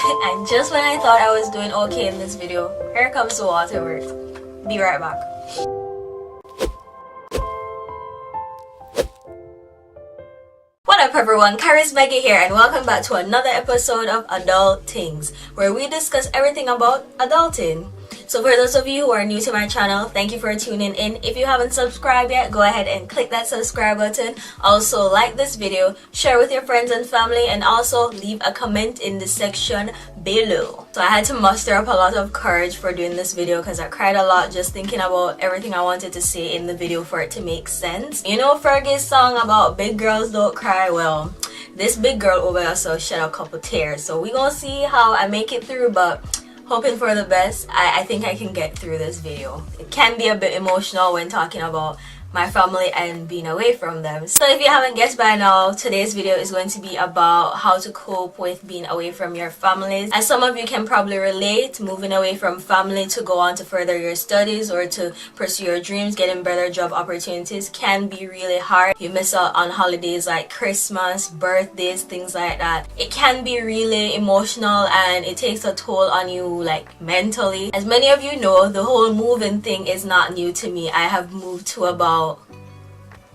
And just when I thought I was doing okay in this video, here comes the waterworks. Be right back. What up everyone, Charismatic here and welcome back to another episode of Adul-Tings, where we discuss everything about adulting. So for those of you who are new to my channel, thank you for tuning in. If you haven't subscribed yet, go ahead and click that subscribe button. Also like this video, share with your friends and family, and also leave a comment in the section below. So I had to muster up a lot of courage for doing this video because I cried a lot just thinking about everything I wanted to say in the video for it to make sense. You know Fergie's song about big girls don't cry? Well, this big girl over there so shed a couple tears. So we gonna see how I make it through, but hoping for the best. I think I can get through this video. It can be a bit emotional when talking about my family and being away from them. So if you haven't guessed by now, today's video is going to be about how to cope with being away from your families. As some of you can probably relate, moving away from family to go on to further your studies or to pursue your dreams, getting better job opportunities can be really hard. You miss out on holidays like Christmas, birthdays, things like that. It can be really emotional and it takes a toll on you, like mentally. As many of you know, the whole moving thing is not new to me. I have moved to about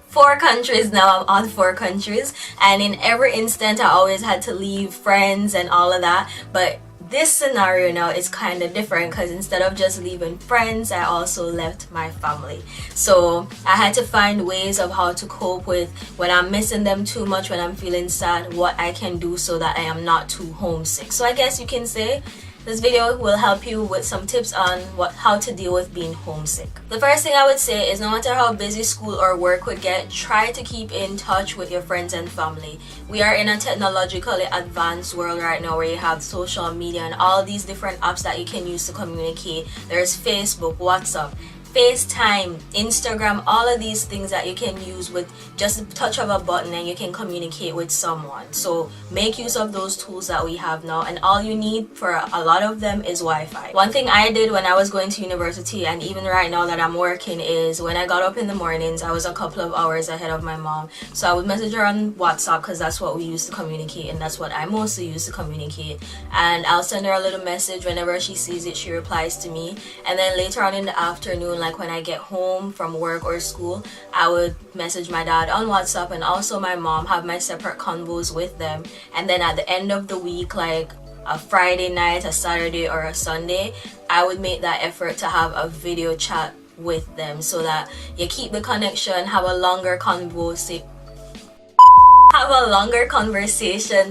4 countries now. I'm on 4 countries, and in every instant I always had to leave friends and all of that. But this scenario now is kind of different because instead of just leaving friends, I also left my family. So I had to find ways of how to cope with when I'm missing them too much, when I'm feeling sad, what I can do so that I am not too homesick. So I guess you can say this video will help you with some tips on how to deal with being homesick. The first thing I would say is no matter how busy school or work would get, try to keep in touch with your friends and family. We are in a technologically advanced world right now where you have social media and all these different apps that you can use to communicate. There's Facebook, WhatsApp, FaceTime, Instagram, all of these things that you can use with just a touch of a button and you can communicate with someone. So make use of those tools that we have now, and all you need for a lot of them is Wi-Fi. One thing I did when I was going to university and even right now that I'm working is when I got up in the mornings, I was a couple of hours ahead of my mom. So I would message her on WhatsApp because that's what we used to communicate and that's what I mostly use to communicate. And I'll send her a little message. Whenever she sees it, she replies to me. And then later on in the afternoon, like when I get home from work or school, I would message my dad on WhatsApp and also my mom, have my separate convos with them. And then at the end of the week, like a Friday night, a Saturday or a Sunday, I would make that effort to have a video chat with them so that you keep the connection, have a longer conversation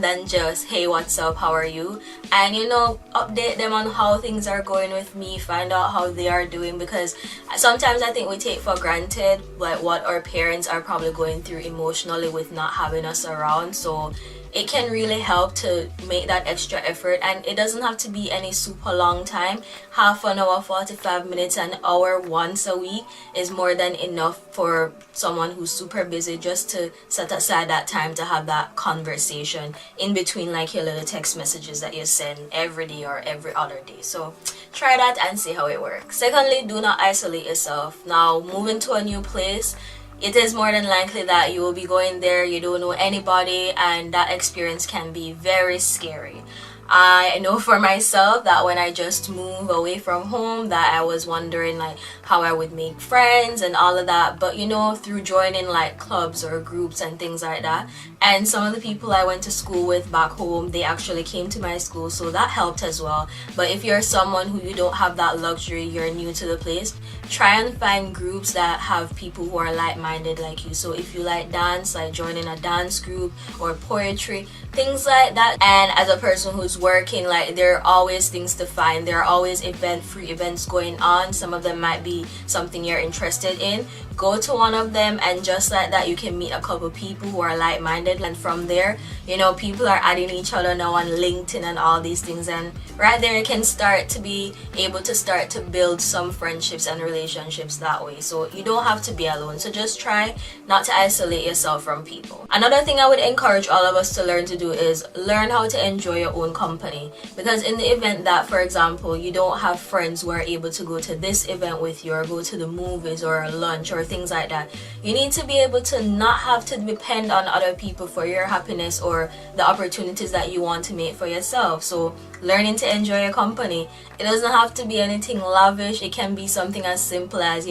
than just, hey, what's up, how are you? And you know, update them on how things are going with me, find out how they are doing, because sometimes I think we take for granted like what our parents are probably going through emotionally with not having us around. So it can really help to make that extra effort, and it doesn't have to be any super long time. Half an hour, 45 minutes, an hour once a week is more than enough for someone who's super busy just to set aside that time to have that conversation in between like your little text messages that you send every day or every other day. So try that and see how it works. Secondly, do not isolate yourself. Now, moving to a new place, it is more than likely that you will be going there, you don't know anybody, and that experience can be very scary. I know for myself that when I just moved away from home that I was wondering like how I would make friends and all of that, but you know, through joining like clubs or groups and things like that, and some of the people I went to school with back home, they actually came to my school, so that helped as well. But if you're someone who you don't have that luxury, you're new to the place, try and find groups that have people who are like-minded like you. So if you like dance, like joining a dance group or poetry, things like that. And as a person who's working, like there are always things to find. There are always free events going on. Some of them might be something you're interested in. Go to one of them, and just like that you can meet a couple people who are like-minded, and from there, you know, people are adding each other now on LinkedIn and all these things, and right there you can start to be able to start to build some friendships and relationships that way. So you don't have to be alone. So just try not to isolate yourself from people. Another thing I would encourage all of us to learn to do do is learn how to enjoy your own company. Because in the event that, for example, you don't have friends who are able to go to this event with you or go to the movies or lunch or things like that, you need to be able to not have to depend on other people for your happiness or the opportunities that you want to make for yourself. So learning to enjoy your company, it doesn't have to be anything lavish. It can be something as simple as,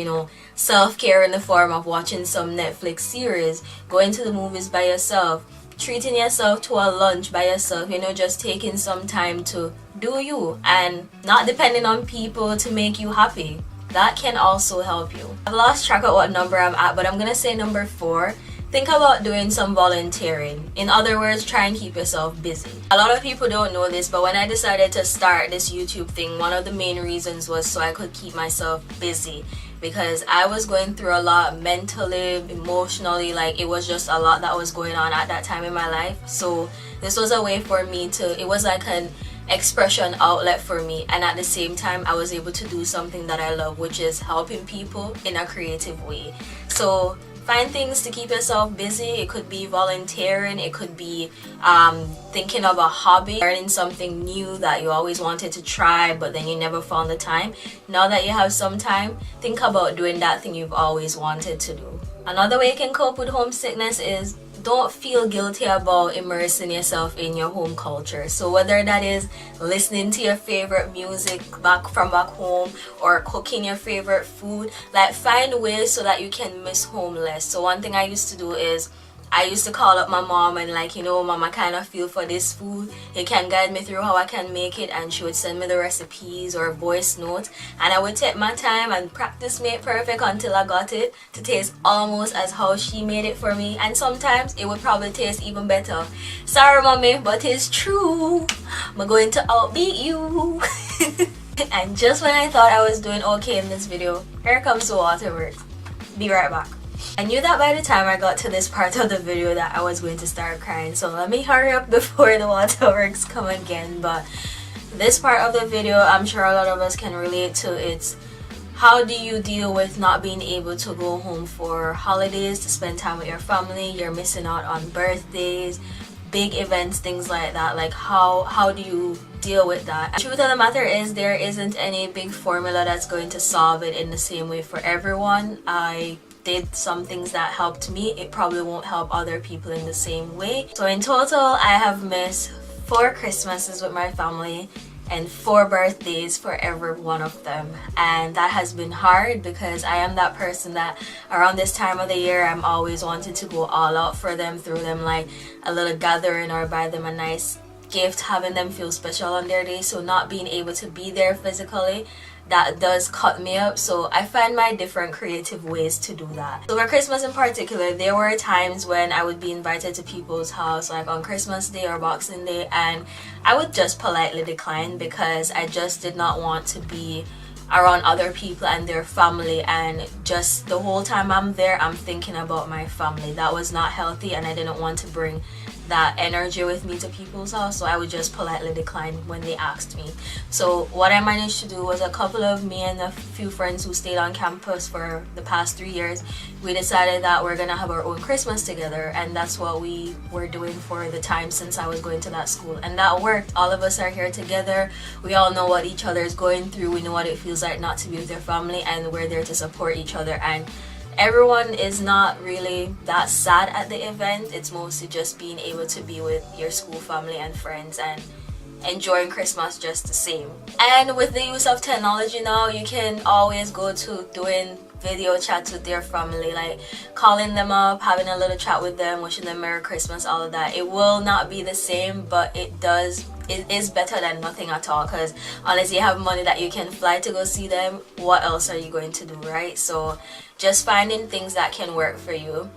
self-care in the form of watching some Netflix series, going to the movies by yourself, treating yourself to a lunch by yourself, just taking some time to do you and not depending on people to make you happy. That can also help you. I've lost track of what number I'm at, but I'm gonna say number 4. Think about doing some volunteering. In other words, try and keep yourself busy. A lot of people don't know this, but when I decided to start this YouTube thing, one of the main reasons was so I could keep myself busy, because I was going through a lot mentally, emotionally. Like, it was just a lot that was going on at that time in my life. So this was a way for me to, it was like an expression outlet for me, and at the same time I was able to do something that I love, which is helping people in a creative way. So find things to keep yourself busy. It could be volunteering, it could be thinking of a hobby, learning something new that you always wanted to try but then you never found the time. Now that you have some time, think about doing that thing you've always wanted to do. Another way you can cope with homesickness is don't feel guilty about immersing yourself in your home culture. So whether that is listening to your favorite music back home or cooking your favorite food, like find ways so that you can miss home less. So one thing I used to do is I used to call up my mom and mom, I kind of feel for this food. You can guide me through how I can make it, and she would send me the recipes or voice notes, and I would take my time and practice make perfect until I got it to taste almost as how she made it for me, and sometimes it would probably taste even better. Sorry mommy, but it's true. I'm going to outbeat you. And just when I thought I was doing okay in this video, here comes the waterworks. Be right back. I knew that by the time I got to this part of the video that I was going to start crying, so let me hurry up before the waterworks come again. But this part of the video, I'm sure a lot of us can relate to. It's how do you deal with not being able to go home for holidays to spend time with your family? You're missing out on birthdays, big events, things like that. Like how do you deal with that? The truth of the matter is there isn't any big formula that's going to solve it in the same way for everyone. I did some things that helped me. It probably won't help other people in the same way. So in total, I have missed 4 Christmases with my family and 4 birthdays for every one of them, and that has been hard because I am that person that around this time of the year I'm always wanting to go all out for them, throw them like a little gathering or buy them a nice gift, having them feel special on their day. So not being able to be there physically, that does cut me up. So I find my different creative ways to do that. So for Christmas in particular, there were times when I would be invited to people's house, like on Christmas Day or Boxing Day, and I would just politely decline because I just did not want to be around other people and their family, and just the whole time I'm there I'm thinking about my family. That was not healthy, and I didn't want to bring that energy with me to people's house, so I would just politely decline when they asked me. So what I managed to do was, a couple of me and a few friends who stayed on campus for the past 3 years, we decided that we're gonna have our own Christmas together, and that's what we were doing for the time since I was going to that school, and that worked. All of us are here together, we all know what each other is going through, we know what it feels like not to be with their family, and we're there to support each other. And everyone is not really that sad at the event. It's mostly just being able to be with your school family and friends and enjoying Christmas just the same. And with the use of technology now, you can always go to doing video chats with their family, like calling them up, having a little chat with them, wishing them Merry Christmas, all of that. It will not be the same, but it is better than nothing at all, because unless you have money that you can fly to go see them, what else are you going to do, right? So just finding things that can work for you.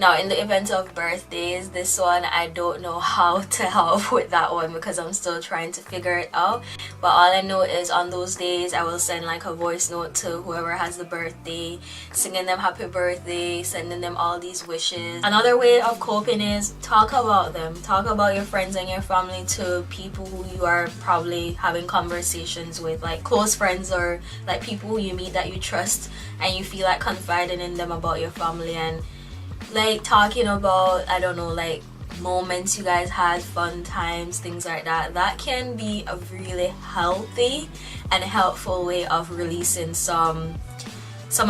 Now in the event of birthdays, this one I don't know how to help with that one because I'm still trying to figure it out. But all I know is on those days I will send like a voice note to whoever has the birthday, singing them happy birthday, sending them all these wishes. Another way of coping is talk about them. Talk about your friends and your family to people who you are probably having conversations with, like close friends or like people who you meet that you trust and you feel like confiding in them about your family, and like talking about, I don't know, like moments you guys had, fun times, things like that. That can be a really healthy and helpful way of releasing some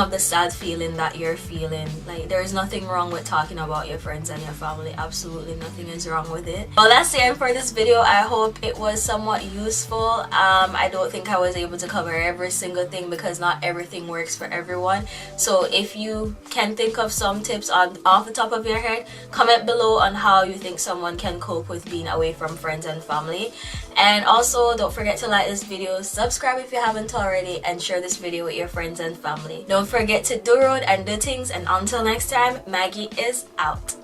of the sad feeling that you're feeling. Like, there's nothing wrong with talking about your friends and your family. Absolutely nothing is wrong with it. Well, that's the end for this video. I hope it was somewhat useful. I don't think I was able to cover every single thing because not everything works for everyone. So if you can think of some tips off the top of your head, comment below on how you think someone can cope with being away from friends and family. And also, don't forget to like this video, subscribe if you haven't already, and share this video with your friends and family. Don't forget to do road and do things, and until next time, Maggie is out.